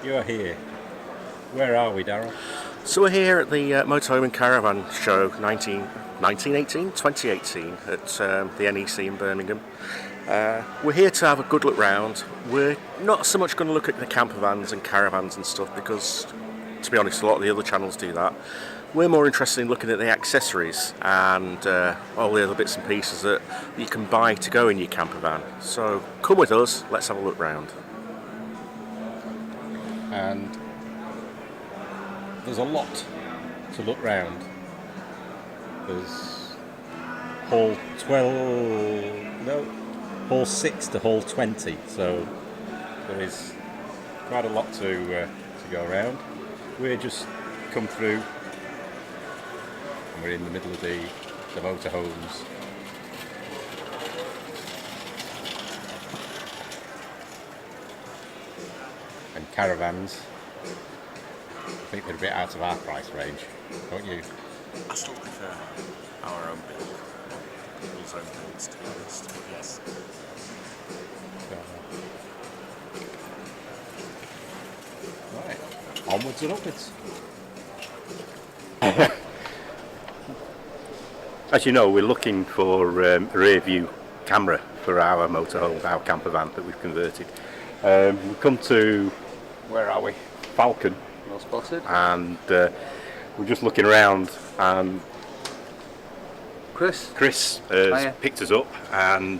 You're here. Where are we, Darryl? So we're here at the Motorhome and Caravan Show 2018 at the NEC in Birmingham. We're here to have a good look round. We're not so much going to look at the campervans and caravans and stuff because, to be honest, a lot of the other channels do that. We're more interested in looking at the accessories and all the other bits and pieces that you can buy to go in your campervan. So come with us, let's have a look round. And there's a lot to look round. There's hall 6 to hall 20, so there is quite a lot to go around. We're just come through and we're in the middle of the motorhomes. And caravans. I think they're a bit out of our price range, don't you? I still prefer our own build. People's own builds, to be honest, but yes. Right, onwards and upwards. As you know, we're looking for a rear view camera for our motorhome, our campervan that we've converted. We've come to, where are we? Falcon. Well spotted. And we're just looking around and Chris has picked us up and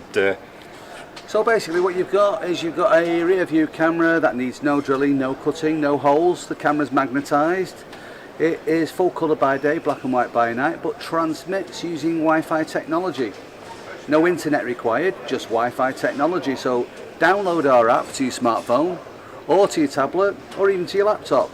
so basically what you've got is you've got a rear view camera that needs no drilling, no cutting, no holes. The camera's magnetised. It is full colour by day, black and white by night, but transmits using Wi-Fi technology. No internet required, just Wi-Fi technology. So download our app to your smartphone or to your tablet or even to your laptop.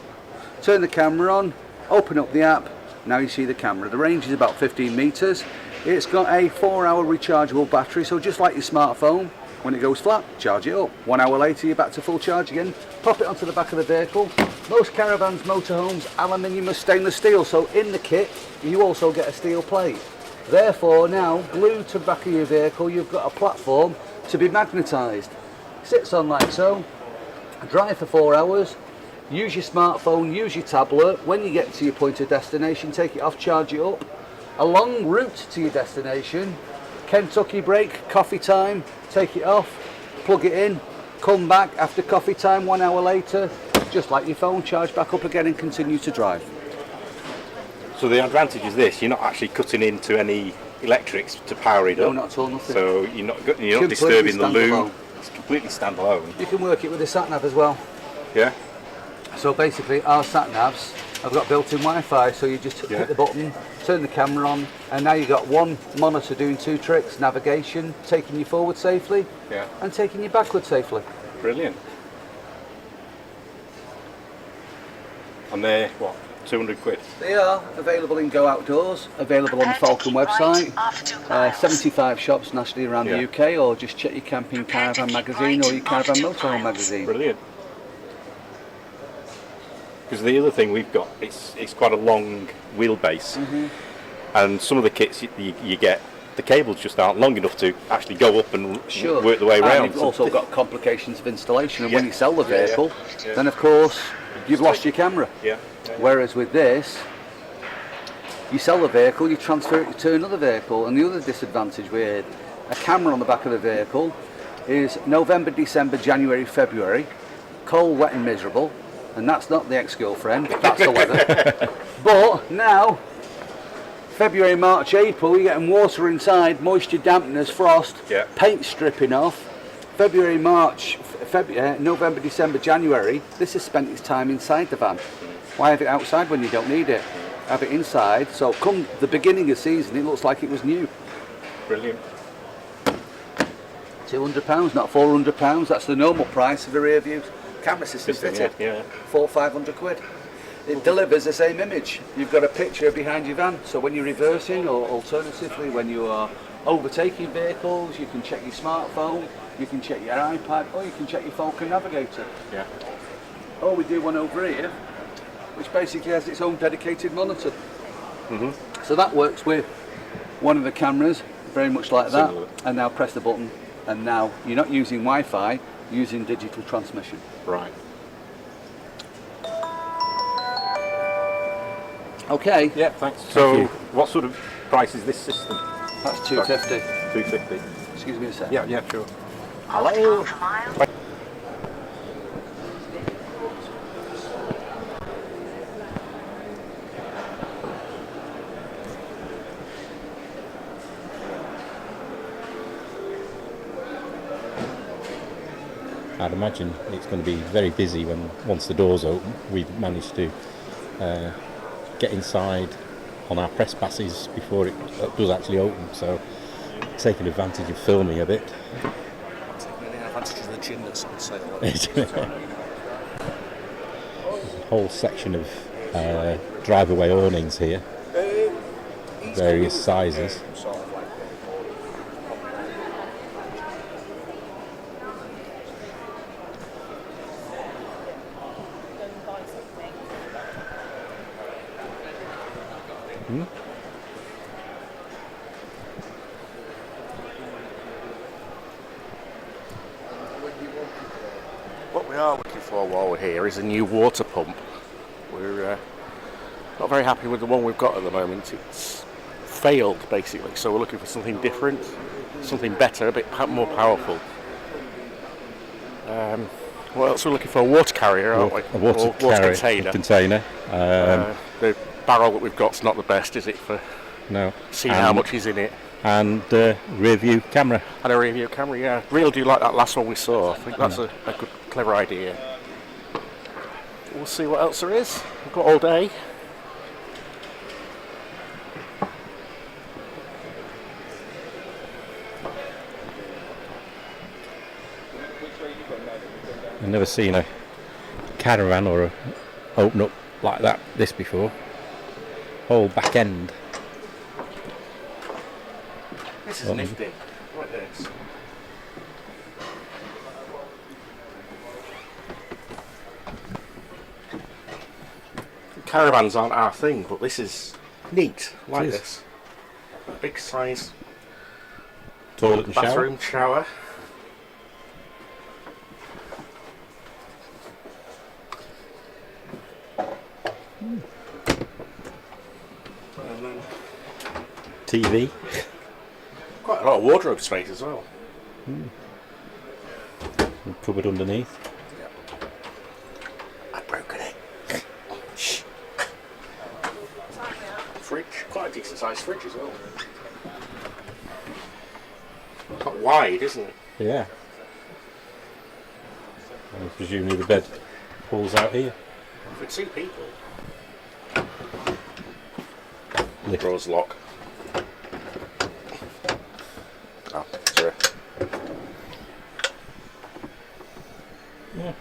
Turn the camera on, open up the app, now you see the camera. The range is about 15 metres. It's got a 4-hour rechargeable battery, so just like your smartphone, when it goes flat, charge it up. 1 hour later you're back to full charge again. Pop it onto the back of the vehicle. Most caravans, motorhomes, aluminium or stainless steel, so in the kit you also get a steel plate. Therefore now, glued to the back of your vehicle, you've got a platform to be magnetised. Sits on like so, drive for 4 hours, use your smartphone, use your tablet. When you get to your point of destination, take it off, charge it up. A long route to your destination, Kentucky break, coffee time, take it off, plug it in, come back after coffee time 1 hour later, just like your phone, charge back up again and continue to drive. so the advantage is this: you're not actually cutting into any electrics to power it up. No, not at all, nothing. So you're not disturbing the loop. It's completely standalone. You can work it with a sat nav as well. Yeah. So basically our sat navs have got built-in Wi-Fi, so you just hit the button, turn the camera on, and now you've got one monitor doing 2 tricks: navigation, taking you forward safely, and taking you backward safely. Brilliant. And they're what, 200 quid? They are available in Go Outdoors, available on the Falcon website. 75 shops nationally around the UK, or just check your Camping Caravan magazine or your Caravan Motorhome magazine. Brilliant. Because the other thing we've got, it's quite a long wheelbase, and some of the kits you get, the cables just aren't long enough to actually go up and work the way around. And you've also got complications of installation, and when you sell the vehicle, then of course you've lost your camera. Whereas with this, you sell the vehicle, you transfer it to another vehicle. And the other disadvantage with a camera on the back of the vehicle is November, December, January, February, cold, wet and miserable. And that's not the ex-girlfriend, that's the weather. But now, February, March, April, you're getting water inside, moisture, dampness, frost, paint stripping off. February, March, November, December, January, this has spent its time inside the van. Why have it outside when you don't need it? Have it inside, so come the beginning of season, it looks like it was new. Brilliant. £200, not £400, that's the normal price of a rear view camera system fitted. £400-500. It delivers the same image. You've got a picture behind your van, so when you're reversing, or alternatively when you are overtaking vehicles, you can check your smartphone, you can check your iPad, or you can check your Falcon navigator. Or we do one over here, which basically has its own dedicated monitor. So that works with one of the cameras, very much like that. And now press the button, and now you're not using Wi-Fi, using digital transmission. Right. Okay. Yeah, thanks. Thank So, you. what sort of price is this system? That's 250. 250. Excuse me a sec. Yeah, yeah, sure. Hello. I'd imagine it's going to be very busy once the doors open. We've managed to get inside on our press passes before it does actually open, so taking advantage of filming a bit. Taking any advantage of the gin that's on sale. A whole section of drive-away awnings here, various sizes. What we are looking for while we're here is a new water pump. We're not very happy with the one we've got at the moment. It's failed basically, so we're looking for something different, something better, a bit more powerful. What else? We're looking for a water carrier, aren't we? A water container. The barrel that we've got's not the best, is it? For No. seeing how much is in it. And rear view camera. And a rear view camera, yeah. Really do like that last one we saw. I think that's a good, clever idea. We'll see what else there is. We've got all day. I've never seen a caravan or a open up like this before. Whole back end. This is nifty. Like this. Caravans aren't our thing, but this is neat. Like It is. this. Big size Toilet and shower. bathroom shower. And then TV. quite a lot of wardrobe space as well. Cupboard underneath. I've broken it. Shh. Fridge, quite a decent sized fridge as well. Quite wide, isn't it? Yeah. And presumably the bed pulls out here. For two people. Lift. Drawers lock. Oh, sorry. Yeah.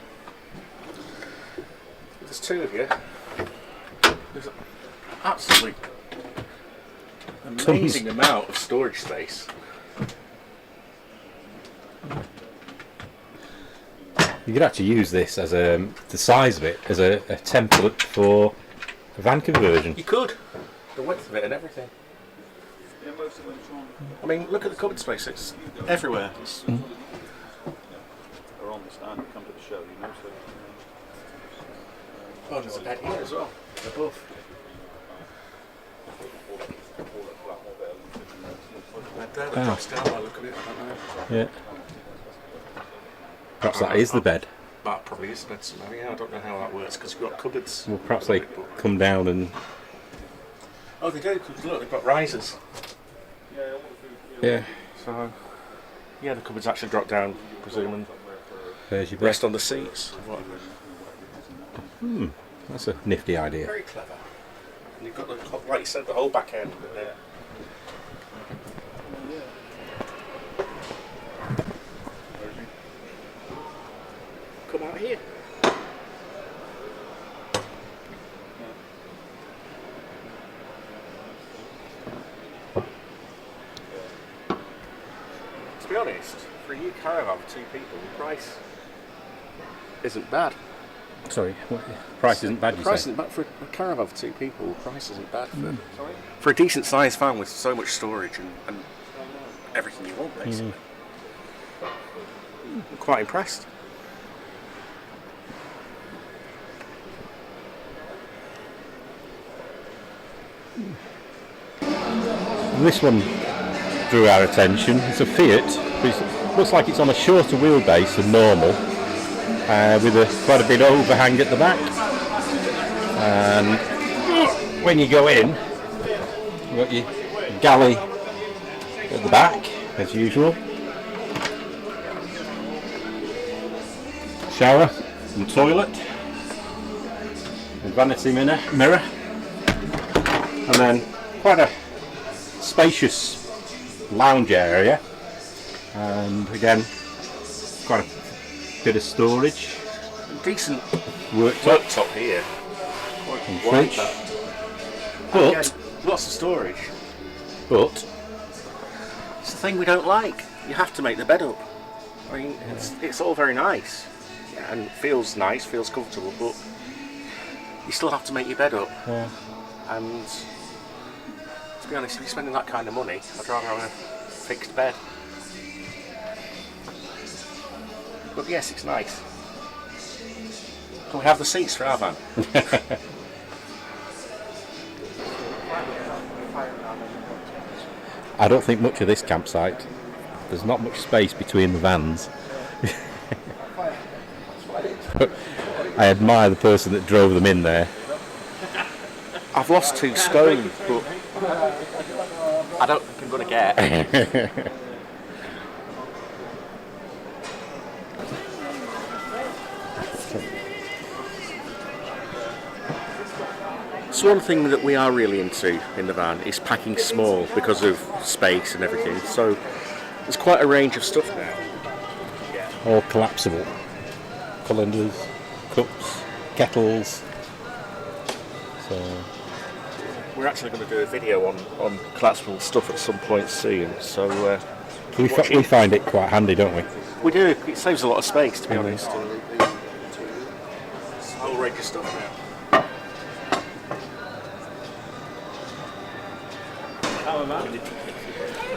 There's two of you. There's an absolutely amazing amount of storage space. You could actually use this as the size of it as a template for a van conversion. You could. The width of it and everything. I mean, look at the cupboard space. It's everywhere. It's Are on the stand, come to the show, you know, so oh, there's a bed here as well. Above. Bed there that drops down. I look at it. I don't know. Yeah. Perhaps that is the bed. That probably is the bed somehow. Yeah, I don't know how that works because we've got cupboards. Well, perhaps they come down and Oh, they do. Because look, they've got risers. yeah. So yeah, the cupboards actually drop down, I presume, and There's your bed. rest on the seats. What? That's a nifty idea. Very clever. And you've got the, like you said, the whole back end. Come out here. To be honest, for a new caravan for two people, the price isn't bad. Sorry, price isn't bad. You Price say? isn't bad for a caravan for two people. The price isn't bad for a decent sized van with so much storage and everything you want, basically. I'm quite impressed. This one drew our attention. It's a Fiat, but it looks like it's on a shorter wheelbase than normal, with quite a big overhang at the back. And when you go in, you've got your galley at the back, as usual. Shower and toilet. And vanity mirror. And then quite a spacious lounge area. And again, quite a bit of storage. Decent Worktop here. and fridge. But Lots of storage. But It's the thing we don't like. You have to make the bed up. I mean, it's all very nice and feels nice, feels comfortable, but you still have to make your bed up. yeah. And to be honest, if you're spending that kind of money, I'd rather have a fixed bed. But yes, it's nice. Can we have the seats for our van? I don't think much of this campsite. There's not much space between the vans. But I admire the person that drove them in there. I've lost 2 stone, but I don't think I'm going to get. So one thing that we are really into in the van is packing small because of space and everything. So there's quite a range of stuff now. All collapsible. Colanders, cups, kettles. So We're actually going to do a video on collapsible stuff at some point soon. So we find it quite handy, don't we? we do. It saves a lot of space, to be honest. It's a whole range of stuff now.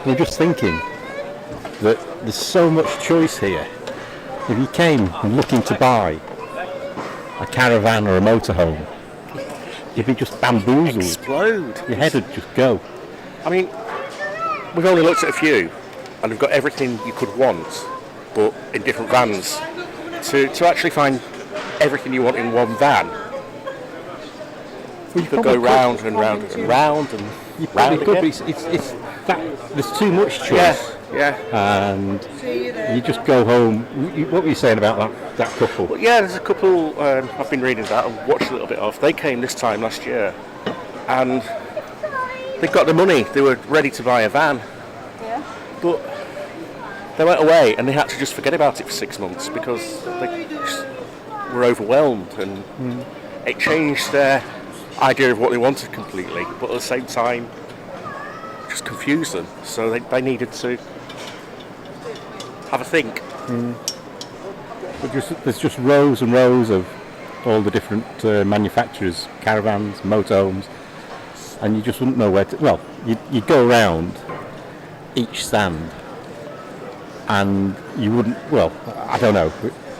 We're just thinking that there's so much choice here. If you came and looking to buy a caravan or a motorhome, you'd be just bamboozled. Explode. Your head would just go. I mean, we've only looked at a few, and we've got everything you could want, but in different vans. To actually find everything you want in one van, you could go round and round and round and You round probably could, again. but it's that there's too much choice. Yeah. And you just go home. What were you saying about that couple? But yeah, there's a couple I've been reading that and watched a little bit of. They came this time last year, and they got the money. They were ready to buy a van, but they went away and they had to just forget about it for 6 months because they just were overwhelmed, and it changed their idea of what they wanted completely. But at the same time, just confused them. So they needed to have a think. But there's just rows and rows of all the different manufacturers, caravans, motorhomes, and you just wouldn't know where to. Well, you'd go around each stand, and you wouldn't. Well, I don't know.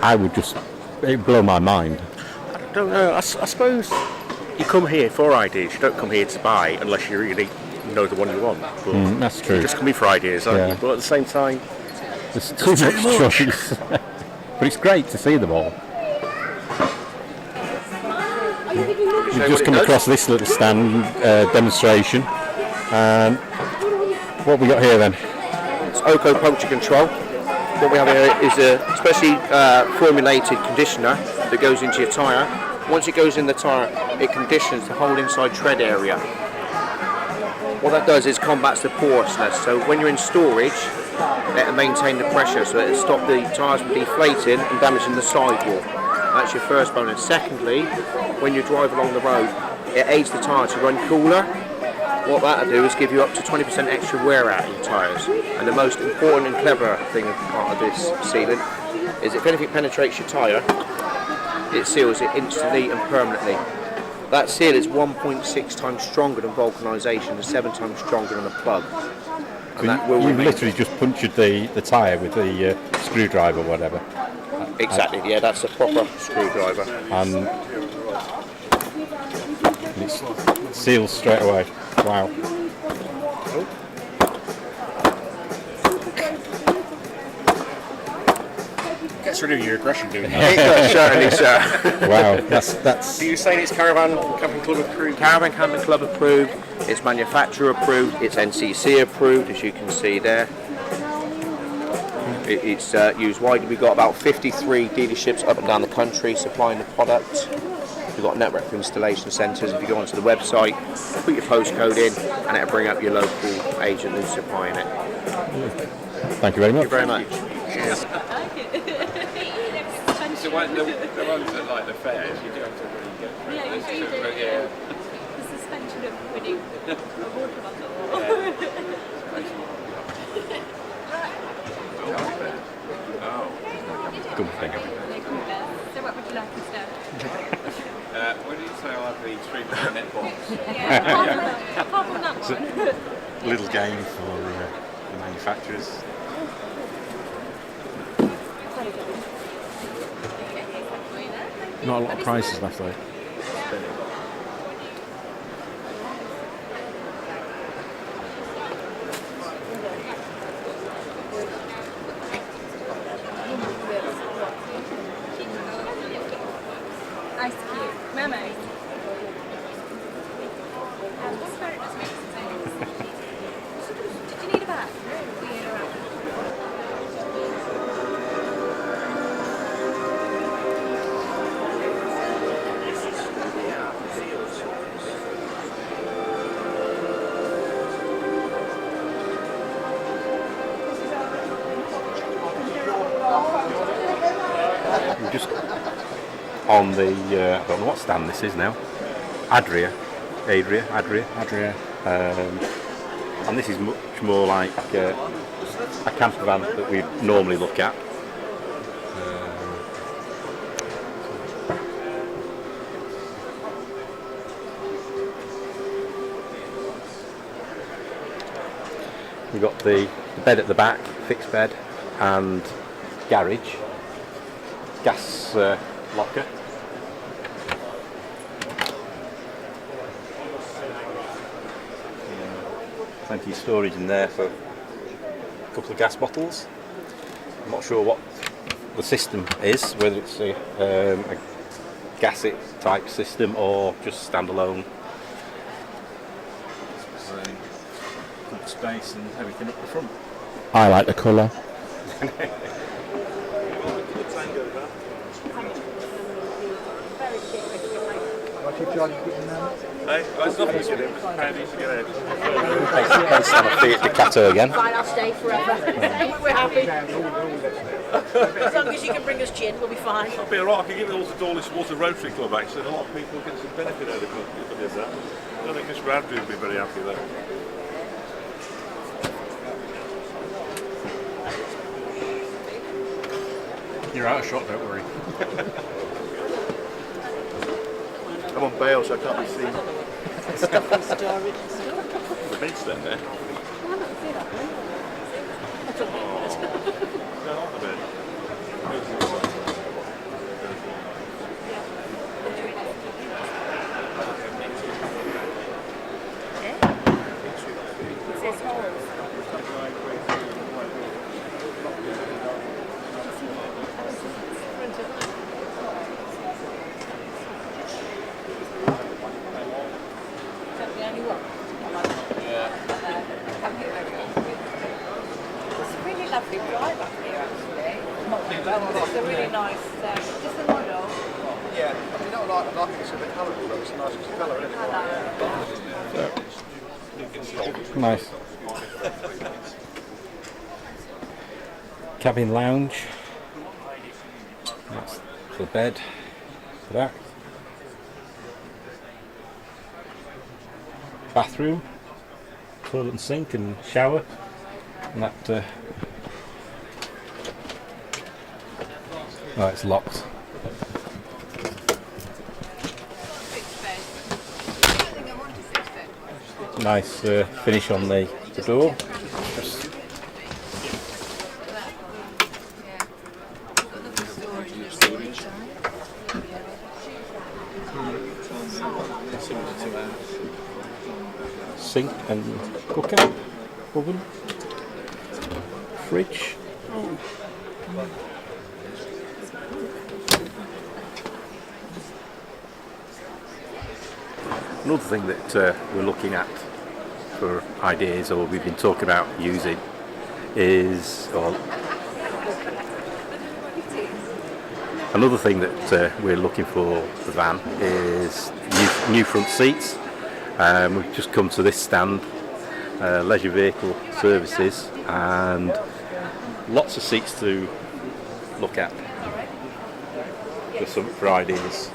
I would just. It'd blow my mind. I don't know. I suppose you come here for ideas. You don't come here to buy unless you really know the one you want. But That's true. you just come here for ideas, aren't Yeah. you? But at the same time, There's too much choice. But it's great to see them all. We've just come across this little stand demonstration. And what have we got here then? It's Oco Puncture Control. What we have here is a specially formulated conditioner that goes into your tyre. Once it goes in the tyre, it conditions the whole inside tread area. What that does is combats the porousness. So when you're in storage, it'll maintain the pressure, so it'll stop the tyres from deflating and damaging the sidewall. That's your first bonus. Secondly, when you drive along the road, it aids the tyre to run cooler. What that'll do is give you up to 20% extra wear out of your tyres. And the most important and clever thing part of this sealant is if anything penetrates your tyre, it seals it instantly and permanently. That seal is 1.6 times stronger than vulcanisation and 7 times stronger than a plug. And that will You've remain. literally just punctured the tyre with the screwdriver or whatever. Exactly, yeah, that's a proper screwdriver. And And it's sealed straight away. Wow. Gets rid of your aggression doing that. It does, certainly, sir. Wow, that's Do you say it's Caravan Camping Club approved? Caravan Camping Club approved, it's manufacturer approved, it's NCC approved, as you can see there. It's used widely. We've got about 53 dealerships up and down the country supplying the product. We've got network for installation centres. If you go onto the website, put your postcode in, and it'll bring up your local agent who's supplying it. Thank you very much. Thank you very much. Cheers. So the ones that like the fairs, you do have to really get through. Yeah, you do. Yeah. The suspension of winning a water bottle. Good thing. So what would you like instead? What did you say? I'll have the 3% net box. Yeah, apart from that one. Little game for the manufacturers. Not a lot of prices left though. Ice cube. Memos. Did you need a bag? We're just on the, I don't know what stand this is now. Adria. And this is much more like a camper van that we normally look at. We've got the bed at the back, fixed bed, and garage, gas locker. Plenty of storage in there for a couple of gas bottles. I'm not sure what the system is, whether it's a gasset type system or just standalone. Good space and everything up the front. I like the colour. There's nothing to do. Handy to get out. Based on a Fiat Ducato again. Fine, I'll stay forever. We're happy. As long as you can bring us gin, we'll be fine. I'll be alright. I can give it all to Dawlish Water Rotary Club actually. A lot of people get some benefit out of it if I did that. I don't think Mr. Radley would be very happy with that. You're out of shot, don't worry. I'm on bail, so I can't be seen. Stuff in storage. The bed's then there. No, not the bed. Lovely drive up here actually. It's a really nice, just a model. Yeah, I mean, I like it. It's a bit colourful, though. It's a nice colour, isn't it? Nice. Cabin lounge. That's the bed for that. Bathroom, toilet and sink and shower. And that. Oh, it's locked. Nice finish on the door. Similar to Sink and cooker, oven, fridge. Another thing that we're looking at for ideas, or we've been talking about using, is another thing that we're looking for the van is new front seats. We've just come to this stand, Leisure Vehicle Services, and lots of seats to look at for ideas.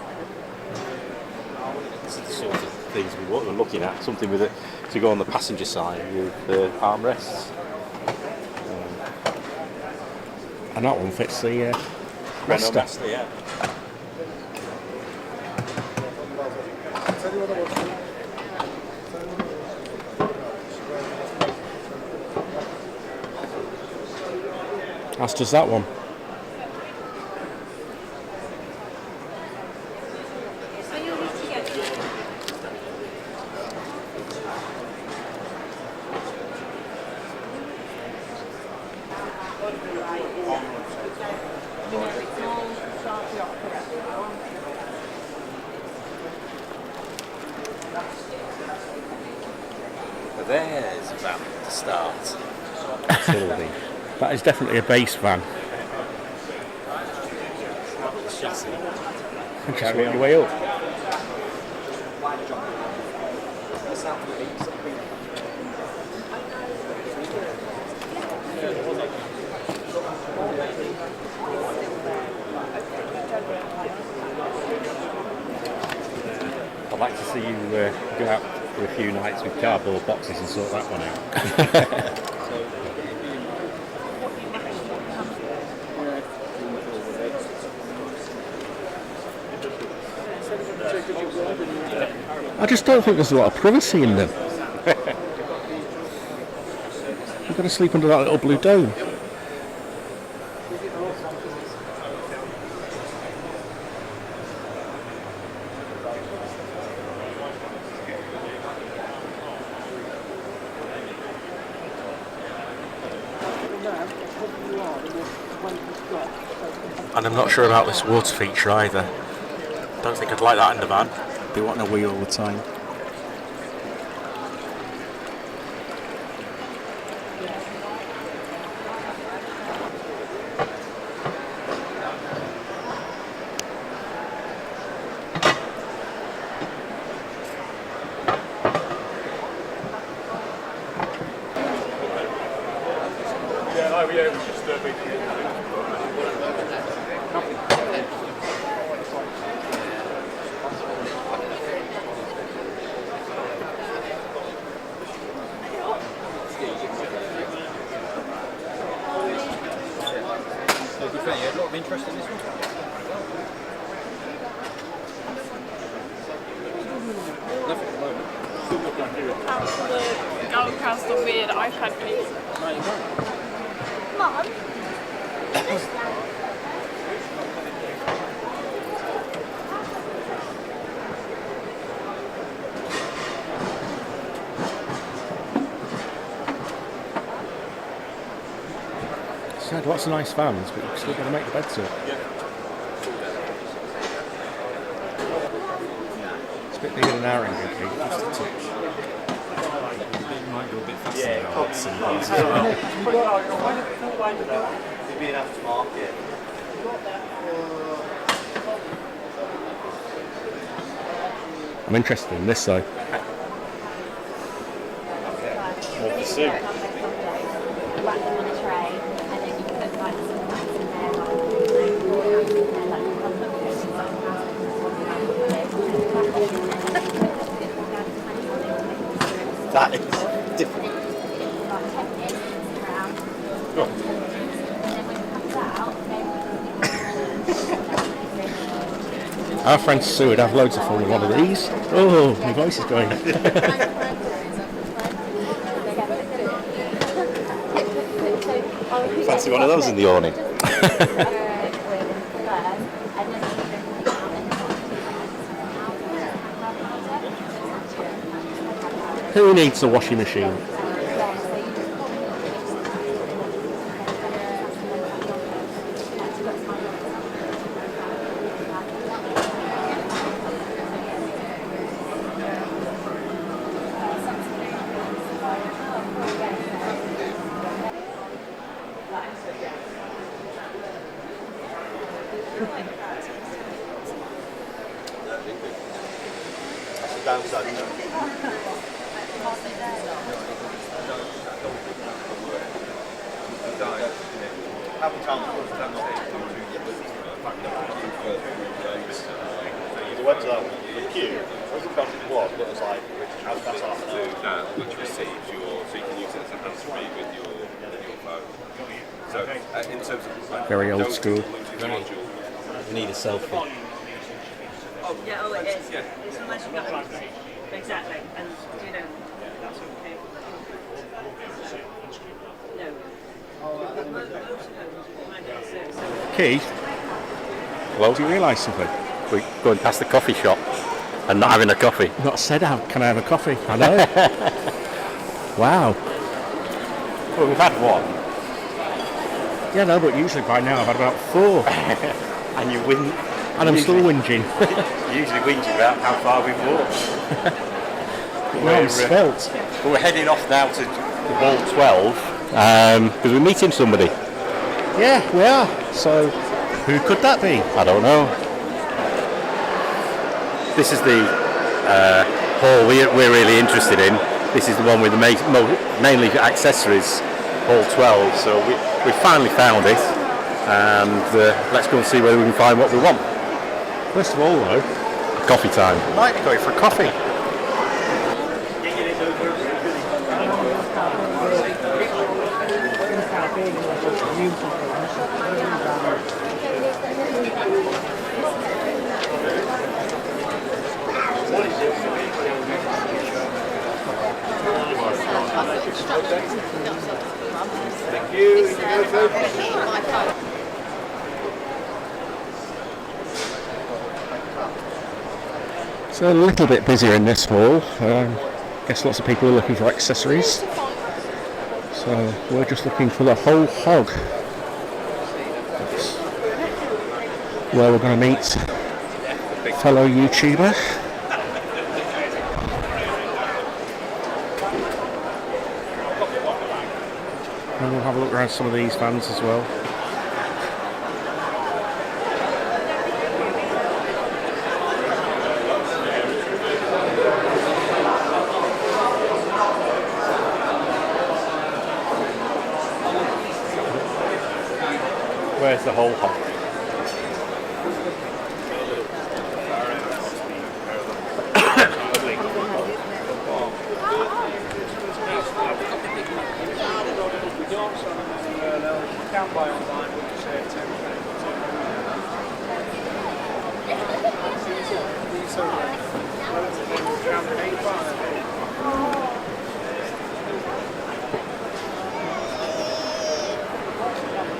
This is the sort of things we're looking at, something with to go on the passenger side with armrests. And that one fits the Renault Master. Master, yeah. As does that one. There's a van to start. Absolutely. That is definitely a base van. Chassis. Just work your way up. I'd like to see you go out for a few nights with cardboard boxes and sort that one out. I just don't think there's a lot of privacy in them. You've got to sleep under that little blue dome. And I'm not sure about this water feature either. Don't think I'd like that in the van. Be wanting a wee all the time. Go across the weird iPad please. Mum? It's had lots of nice vans, but you've still got to make the bed to it. It's a bit bigger than our engine, just a touch. It might go a bit faster now at some parts as well. I'm interested in this though. More for soup. That is different. Our friend Sue would have loads of fun with one of these. Oh, my voice is going. Fancy one of those in the awning. Who needs a washing machine? Which receives your, so you can use it as a hands-free with your phone. So in terms of Very old school. We need a selfie. Oh, yeah, oh, it is. Yeah. It's unless you got it. Exactly. And, you know, that's okay. No. Keith, Well, do you realise something? we're going past the coffee shop and not having a coffee. I've not said can I have a coffee? I know. Wow. Well, we've had one. Yeah, no, but usually by now I've had about 4. And you win. And I'm still whinging. Usually whinging about how far we've walked. Well, I'm svelte. But we're heading off now to Hall 12 because we're meeting somebody. Yeah, we are. So, who could that be? I don't know. This is the hall we're really interested in. This is the one with the mainly accessories, Hall 12. So we finally found it, and let's go and see whether we can find what we want. First of all, though, Coffee time. might be going for a coffee. So a little bit busier in this hall. Guess lots of people are looking for accessories. So we're just looking for the whole hog. That's where we're going to meet a fellow YouTuber. And we'll have a look around some of these vans as well. Where's the whole hog?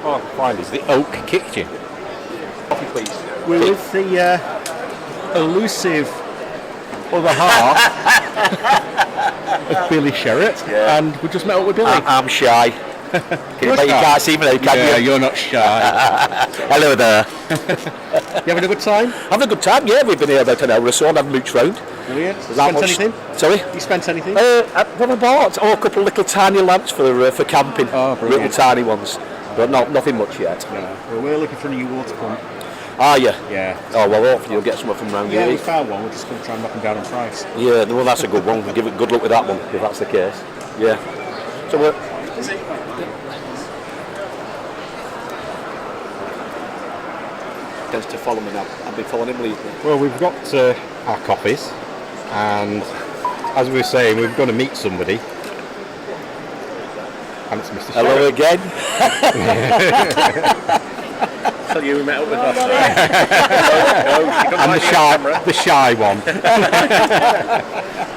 All I can find is the oak kitchen. Coffee, please. We're with the elusive other half of Billy Sherritt, and we just met up with Billy. I'm shy. You're But you shy. can't see me though, can Yeah, you? you're not shy. Hello there. You having a good time? Having a good time, yeah. We've been here about an hour or so and I've mooch round. Brilliant. That Spent much- anything? Sorry? You spent anything? What I bought? Oh, a couple of little tiny lamps for camping. Oh, brilliant. Little tiny ones. But nothing much yet. No. Well, we're looking for a new water pump. Are you? Yeah. Oh, well, hopefully you'll get some from round Yeah, here. we found one. We're just going to try and knock them down on price. Yeah, well, that's a good one. We'll give it good luck with that one, if that's the case. Yeah. So we're... Tends to follow me now. I've been following him lately. Well, we've got our coffees, and as we were saying, we're going to meet somebody. And it's Mr. Hello Sherritt. again. So you met up with us. And the shy one.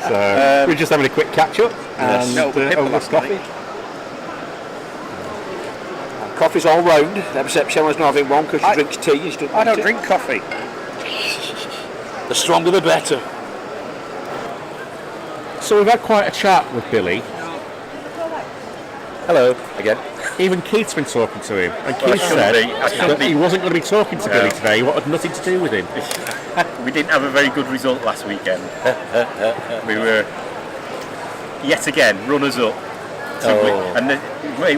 So we're just having a quick catch up and over this coffee. Coffee's all round, except Sharon's not having one because she drinks tea. And she doesn't I don't want drink coffee. it. The stronger the better. So we've had quite a chat with Billy. Hello again. Even Keith's been talking to him, and Well, Keith said I shouldn't that he wasn't going to be talking to Billy today. He wanted nothing to do with him. We didn't have a very good result last weekend. We were yet again runners up to and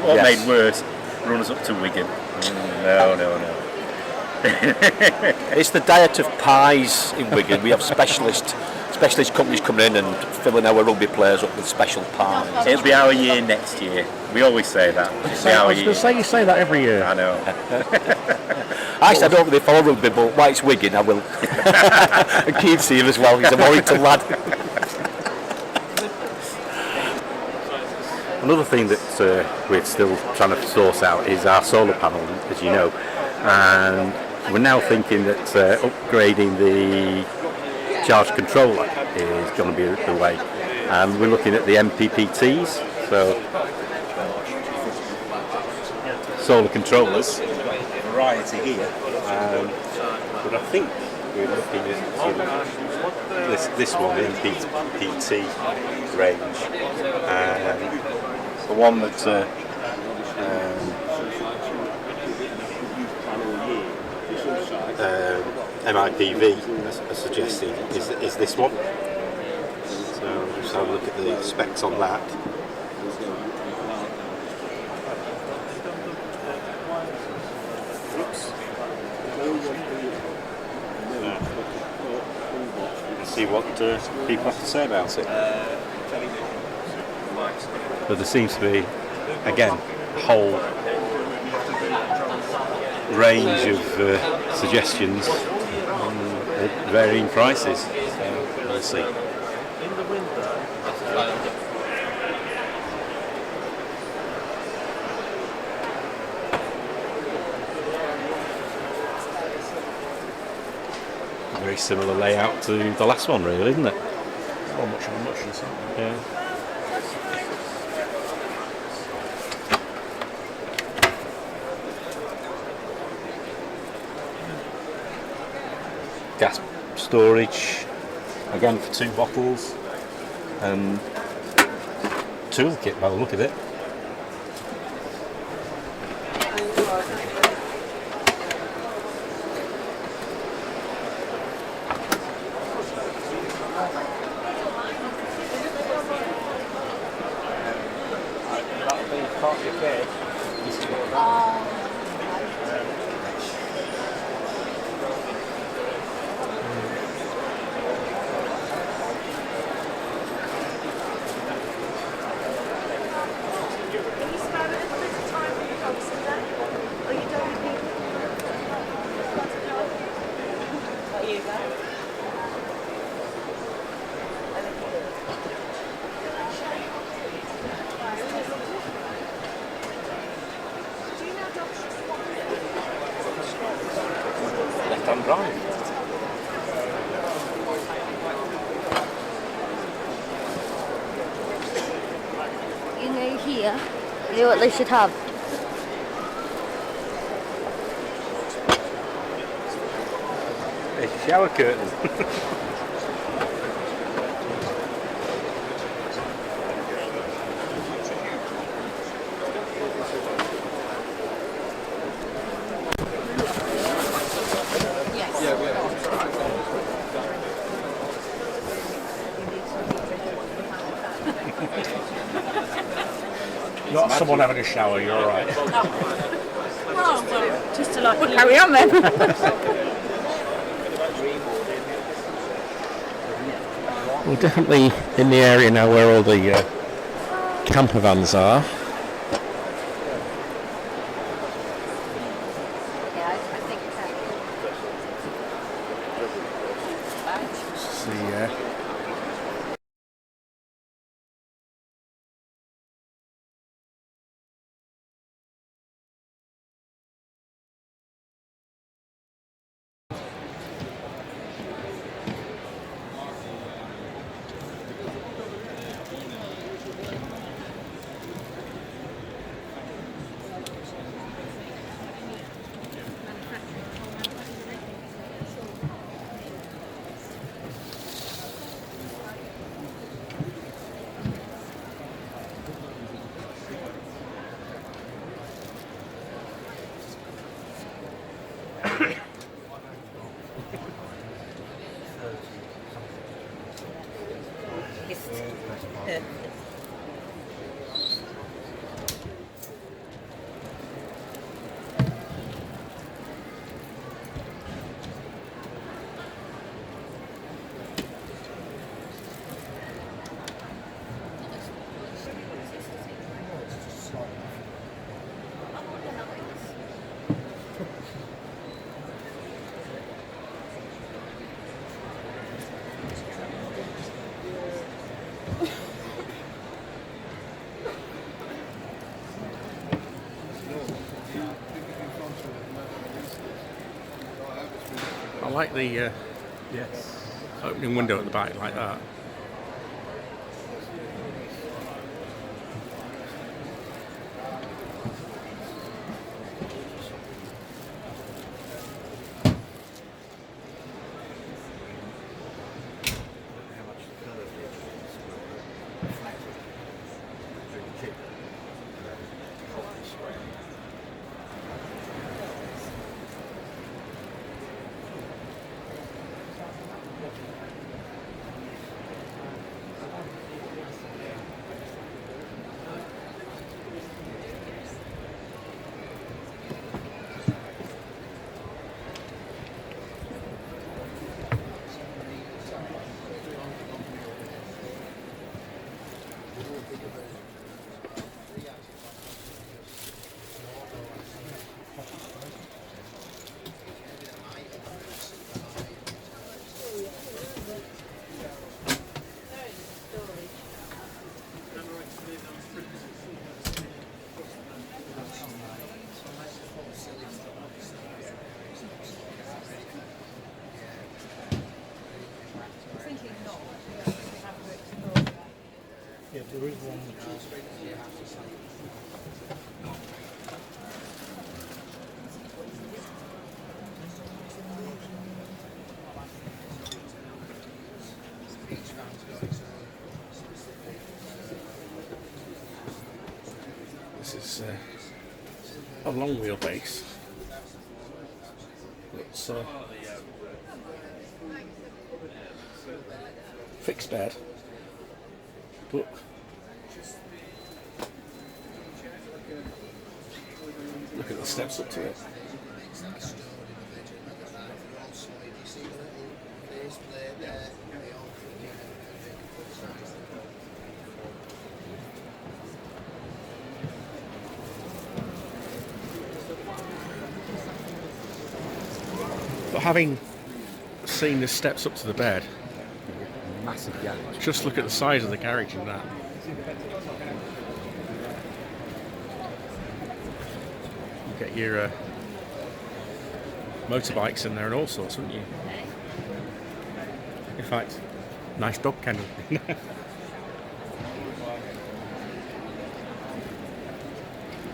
what made worse, runners up to Wigan. No. It's the diet of pies in Wigan. We have specialist companies coming in and filling our rugby players up with special pies. It'll be our year next year. We always say that. I was going to say, you say that every year. I know. I don't really follow rugby, but why it's Wigan, I will. And Keith's here as well. He's a Morrington lad. Another thing that we're still trying to source out is our solar panel, as you know, and we're now thinking that upgrading the charge controller is going to be the way, and we're looking at the MPPTs, so solar controllers, variety here, but I think we're looking at this one, the MPPT range, and the one that MIPV are suggesting is this one. So just have a look at the specs on that. And see what people have to say about it. But there seems to be, again, a whole range of suggestions at varying prices. So we'll see. Very similar layout to the last one, really, isn't it? Not much of a muchness, Yeah. Gas storage, again for 2 bottles, and toolkit by the look of it. Left-hand drive. You know here, you know what they should have? A shower curtain. Not someone having a shower, you're alright. Well, just to like Carry on then. We're definitely in the area now where all the camper vans are. I like the opening window at the back like that. This is a long wheelbase. It's fixed bed, but look at the steps up to it. But having seen the steps up to the bed, Massive garage. just look at the size of the garage in that. You get your motorbikes in there and all sorts, wouldn't you? In fact, nice dog kennel.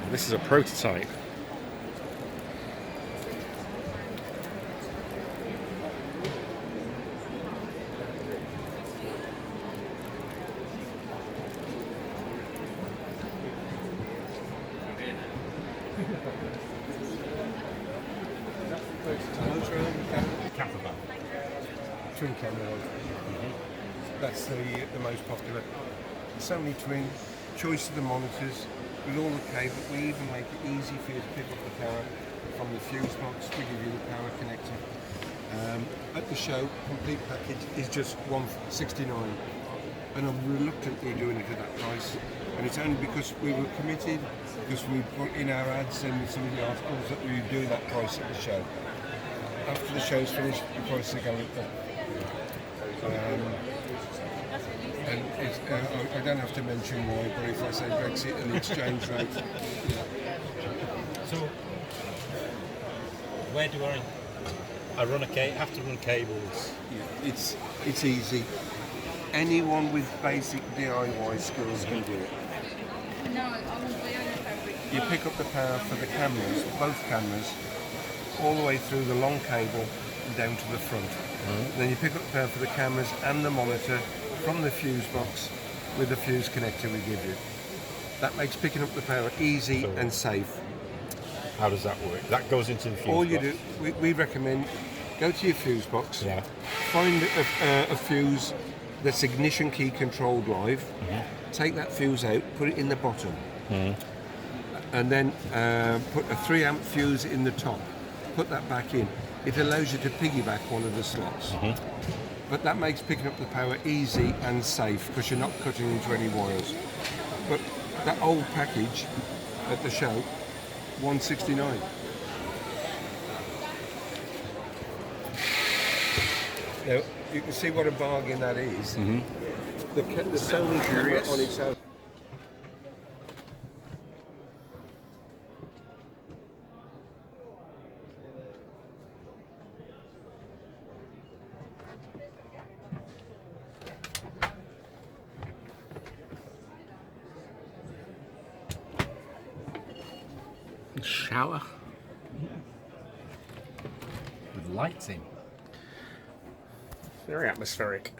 This is a prototype. Campervan. Twin camera. That's the most popular. So many twin, choice of the monitors, with all the cable. We even make it easy for you to pick up the power from the fuse box. We give you the power connector. At the show, complete package is just $169, and I'm reluctantly doing it at that price. And it's only because we were committed, because we put in our ads and some of the articles that we would do that price at the show. After the show's finished, the prices are going up. And it's, I don't have to mention why, but if I say Brexit and the exchange rate. So, where do I have to run cables? It's easy. Anyone with basic DIY skills can do it. You pick up the power for the cameras, both cameras, all the way through the long cable and down to the front. Then you pick up the power for the cameras and the monitor from the fuse box with the fuse connector we give you. That makes picking up the power easy and safe. How does that work? That goes into the fuse box? All you do, we recommend, go to your fuse box, find a fuse that's ignition key controlled live. Take that fuse out, put it in the bottom, and then put a 3 amp fuse in the top. Put that back in. It allows you to piggyback one of the slots. But that makes picking up the power easy and safe because you're not cutting into any wires. But that old package at the show, $169. Now, you can see what a bargain that is. The Sony camera on its own. Shower with lights in. Very atmospheric.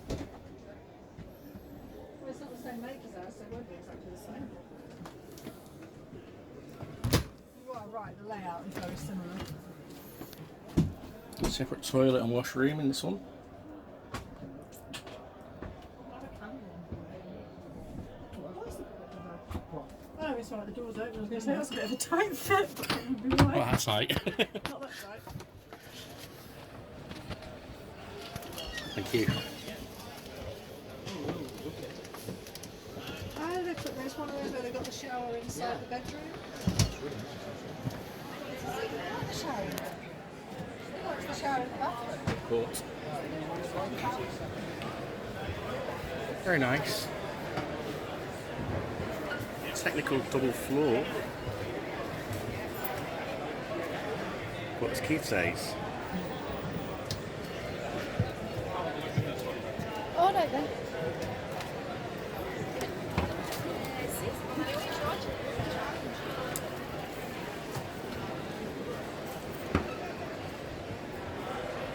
Well, it's not the same maker's house, so it won't be exactly the same. You are right, the layout is very similar. Separate toilet and washroom in this one. Oh, it's alright, the door's open. I was going to say that's a bit of a tight fit, but it would be right. Well, that's tight. Not that tight. Thank you. Oh, look, there's one of those where they've got the shower inside the bedroom. The shower. It's the shower in the bathroom. Court. Very nice. Technical double floor. What does Keith says? Oh, no, then.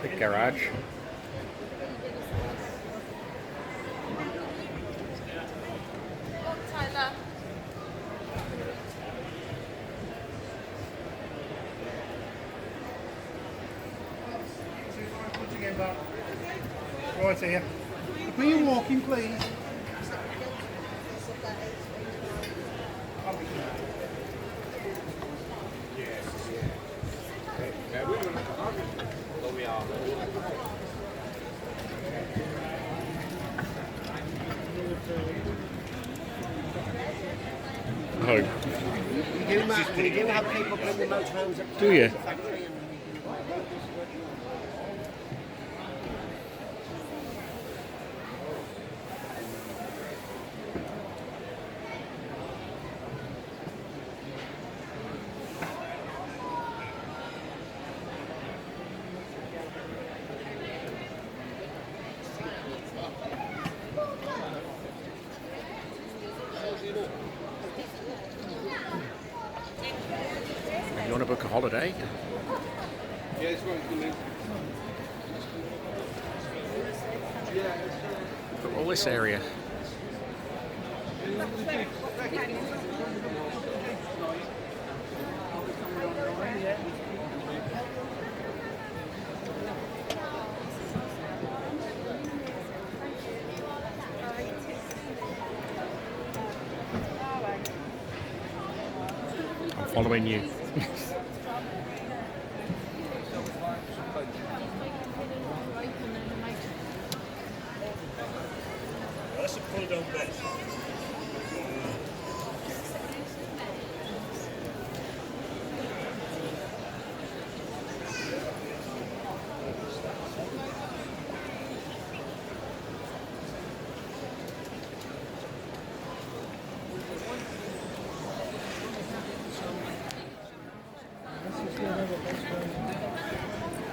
Big garage. Tyler. Right here. Are you walking, please? No. We do have people bring the motorhomes up Do you? to the factory and You want to book a holiday? Look at all this area. I'm following you. That's a pull-down bed.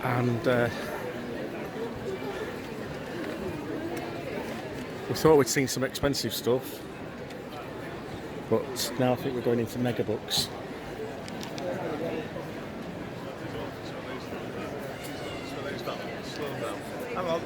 And we thought we'd seen some expensive stuff, but now I think we're going into mega books. Hang on.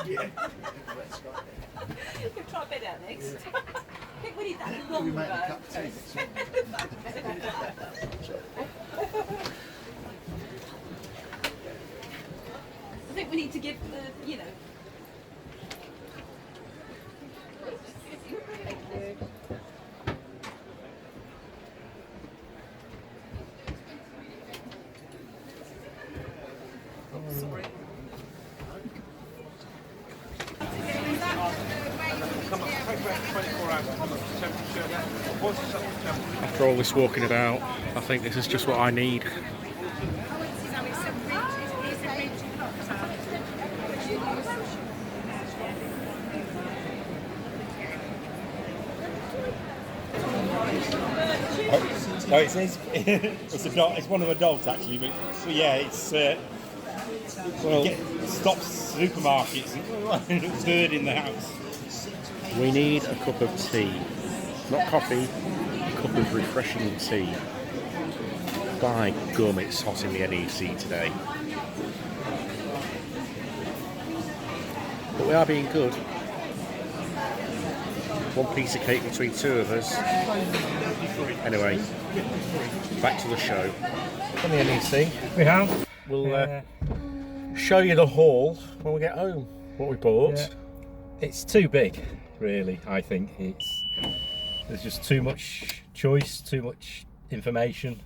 Yeah. You can try a bed out next. I think we need that longer. make a cup of tea. I think we need to give the, you know. Thank you. Oh, sorry. After all this walking about, I think this is just what I need. No, it says it's a dog. It's one of the dogs actually, but yeah, it's well, stops supermarkets. Third in the house. We need a cup of tea, not coffee, a cup of refreshing tea. By gum, it's hot in the NEC today. But we are being good. One piece of cake between two of us. Anyway, back to the show. On the NEC, we have. We'll show you the haul when we get home. What we bought. Yeah. It's too big, really. I think there's just too much choice, too much information,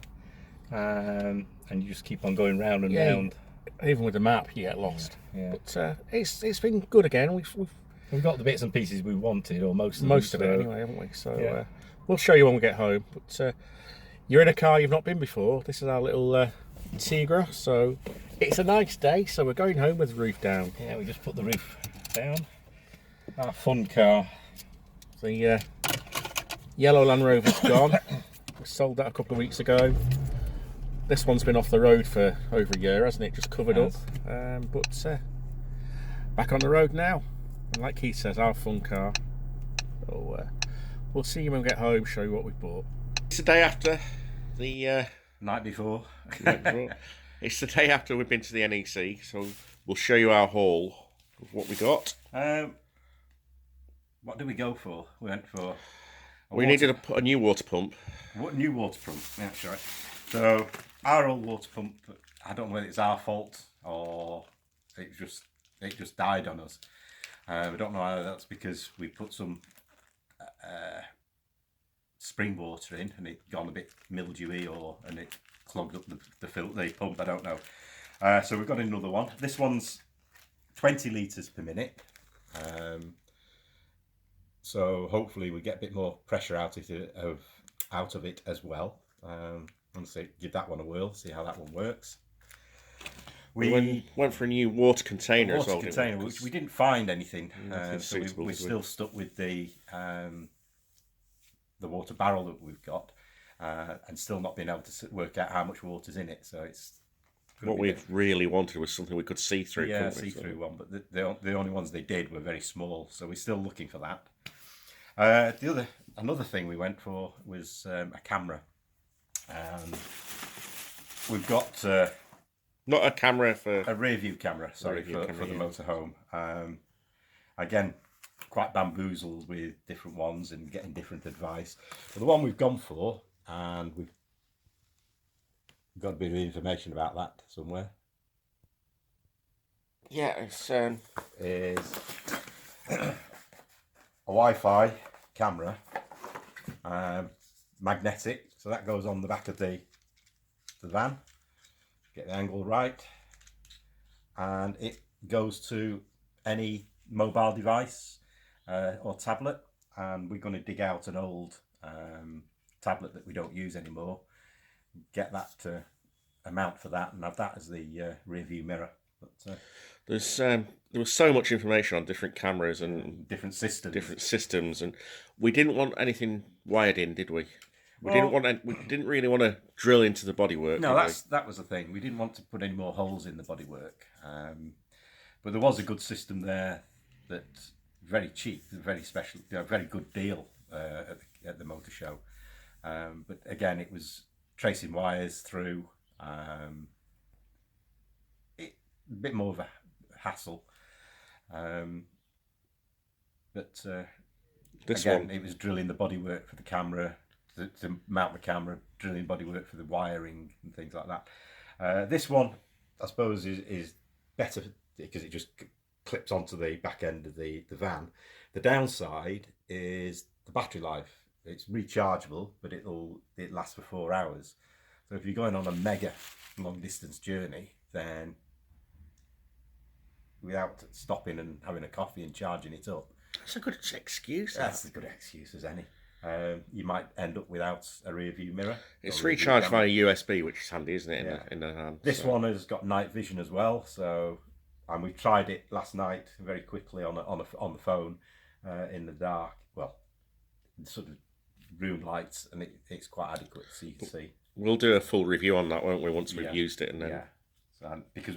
and you just keep on going round and round. Even with the map, you get lost. Yeah. But it's been good again. We've got the bits and pieces we wanted, or most of it anyway, haven't we? So we'll show you when we get home. But you're in a car you've not been before. This is our little Tigra, so it's a nice day. So we're going home with the roof down. Yeah, we just put the roof down. Our fun car. The yellow Land Rover's gone. We sold that a couple of weeks ago. This one's been off the road for over a year, hasn't it? Just covered up. But back on the road now. And like Keith says, our fun car. So we'll see you when we get home, show you what we bought. It's the day after the... night before. It's the day after we've been to the NEC, so we'll show you our haul of what we got. What did we go for? We went for... We needed a new water pump. What new water pump? Yeah, that's right. So our old water pump, I don't know whether it's our fault or it just died on us. We don't know whether that's because we put some spring water in and it gone a bit mildewy and it clogged up the pump. I don't know. So we've got another one. This one's 20 litres per minute. So hopefully we get a bit more pressure out of it as well. And give that one a whirl, see how that one works. We went for a new water container as well. Water container, which we didn't find anything. So we're still stuck with the water barrel that we've got, and still not being able to work out how much water's in it. So it's what we really wanted was something we could see through. Yeah, see through one, but the only ones they did were very small. So we're still looking for that. Another thing we went for was a camera. We've got not a camera for a rear view camera. Sorry, for the motorhome. Again, quite bamboozled with different ones and getting different advice. But the one we've gone for, and we've got a bit of information about that somewhere. Yeah, it's is a Wi-Fi camera, magnetic, so that goes on the back of the van. Get the angle right, and it goes to any mobile device or tablet, and we're going to dig out an old tablet that we don't use anymore, get that to a mount for that, and have that as the rear view mirror. But, there was so much information on different cameras and different systems, and we didn't want anything wired in, did we? We didn't really want to drill into the bodywork. No, that was the thing. We didn't want to put any more holes in the bodywork, but there was a good system there that very cheap, very special, very good deal at the motor show. But again, it was tracing wires through. A bit more of a hassle, but this again, one, it was drilling the bodywork for the camera to mount the camera, drilling bodywork for the wiring and things like that. This one, I suppose, is better because it just clips onto the back end of the van. The downside is the battery life. It's rechargeable, but it lasts for 4 hours. So if you're going on a mega long distance journey, then without stopping and having a coffee and charging it up, that's a good excuse. That's as good an excuse as any. You might end up without a rear view mirror. It's recharged via USB, which is handy, isn't it? Yeah. In the hand. This one has got night vision as well, and we tried it last night very quickly on the phone in the dark. Well, sort of room lights, and it's quite adequate, so you can see. We'll do a full review on that, won't we? Once we've used it, and then because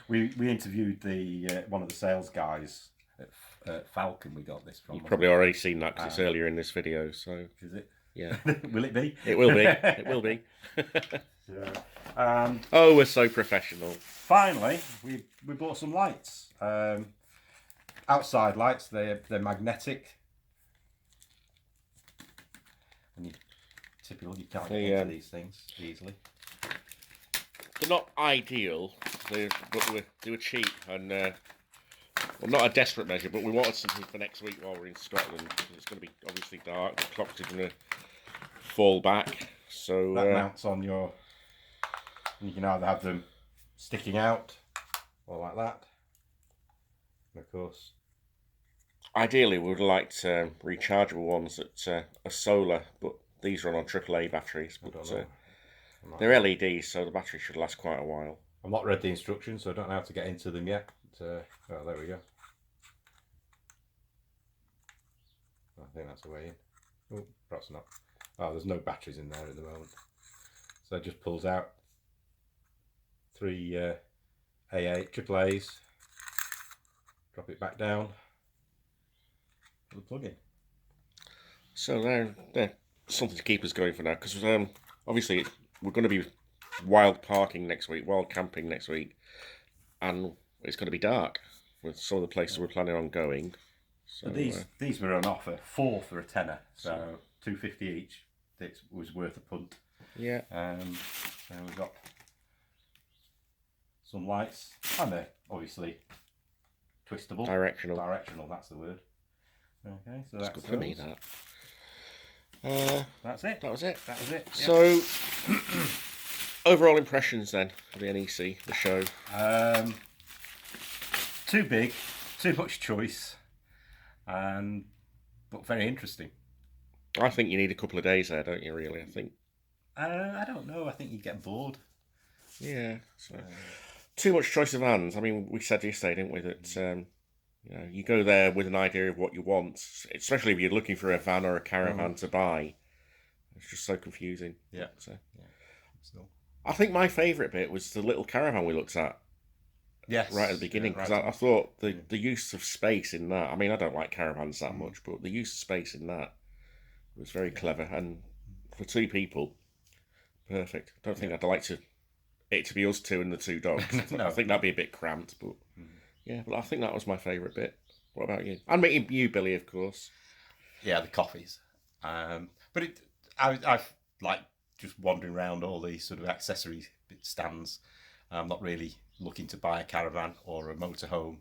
we interviewed the one of the sales guys at Falcon. We got this from. You've probably already seen that because it's earlier in this video. So is it? Yeah. Will it be? It will be. It will be. Yeah. Oh, we're so professional. Finally, we bought some lights. Outside lights. They're magnetic. And you can't get into these things easily. They're not ideal, but they were cheap, and well, not a desperate measure, but we wanted something for next week while we're in Scotland. It's going to be obviously dark. The clocks are going to fall back, so that mounts on your. You can either have them sticking out or like that. And of course, ideally, we would like rechargeable ones that are solar, but these run on AAA batteries. But they're LEDs, so the battery should last quite a while. I've not read the instructions, so I don't know how to get into them yet. Oh, there we go. I think that's the way in. Oh, perhaps not. Oh, there's no batteries in there at the moment. So it just pulls out 3 AAAs, drop it back down, put the plug in. So they're something to keep us going for now, because obviously we're going to be wild parking next week, wild camping next week, and it's going to be dark with some of the places we're planning on going. So these were on offer, 4 for a tenner, so $2.50 each. It was worth a punt. Yeah. So we've got some lights, and they're obviously twistable. Directional, that's the word. Okay, so that's good for me. That's it. That was it. Yeah. So, overall impressions then of the NEC, the show. Too big, too much choice, but very interesting. I think you need a couple of days there, don't you? Really, I think. I don't know. I think you get bored. Yeah. So, too much choice of vans. I mean, we said yesterday, didn't we, that you go there with an idea of what you want, especially if you're looking for a van or a caravan to buy. It's just so confusing. Yeah. So, I think my favourite bit was the little caravan we looked at. Yes. Right at the beginning, because I thought the use of space in that. I mean, I don't like caravans that much, but the use of space in that was very clever, and for 2 people, perfect. I don't think I'd like it to be us 2 and the 2 dogs. No. I think that'd be a bit cramped, but yeah. But I think that was my favourite bit. What about you? And meeting you, Billy, of course. Yeah, the coffees. But I've like just wandering around all these sort of accessory stands. I'm not really looking to buy a caravan or a motorhome,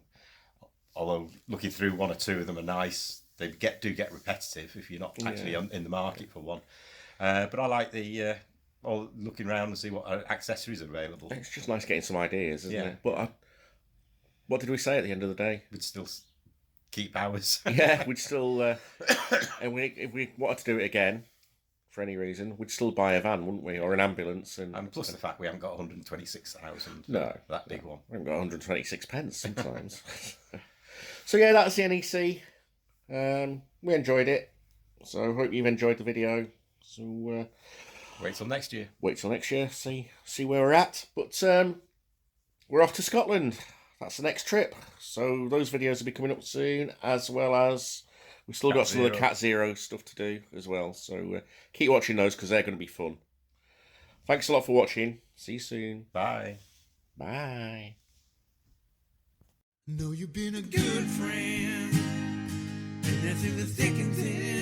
although looking through 1 or 2 of them are nice. they do get repetitive if you're not actually in the market for one. But I like the looking around and see what accessories are available. It's just nice getting some ideas, isn't it? But what did we say at the end of the day? We'd still keep ours. Yeah, we'd still, and if we wanted to do it again, for any reason, we'd still buy a van, wouldn't we, or an ambulance? And plus the fact we haven't got 126,000. No, that big one. We haven't got 126 pence sometimes. So yeah, that's the NEC. We enjoyed it, so hope you've enjoyed the video. So wait till next year. Wait till next year. See where we're at. But we're off to Scotland. That's the next trip. So those videos will be coming up soon, as well as we've still got some of the Cat Zero stuff to do as well. So keep watching those because they're going to be fun. Thanks a lot for watching. See you soon. Bye. Bye. Know you've been a good friend, and that's in the thick and thin.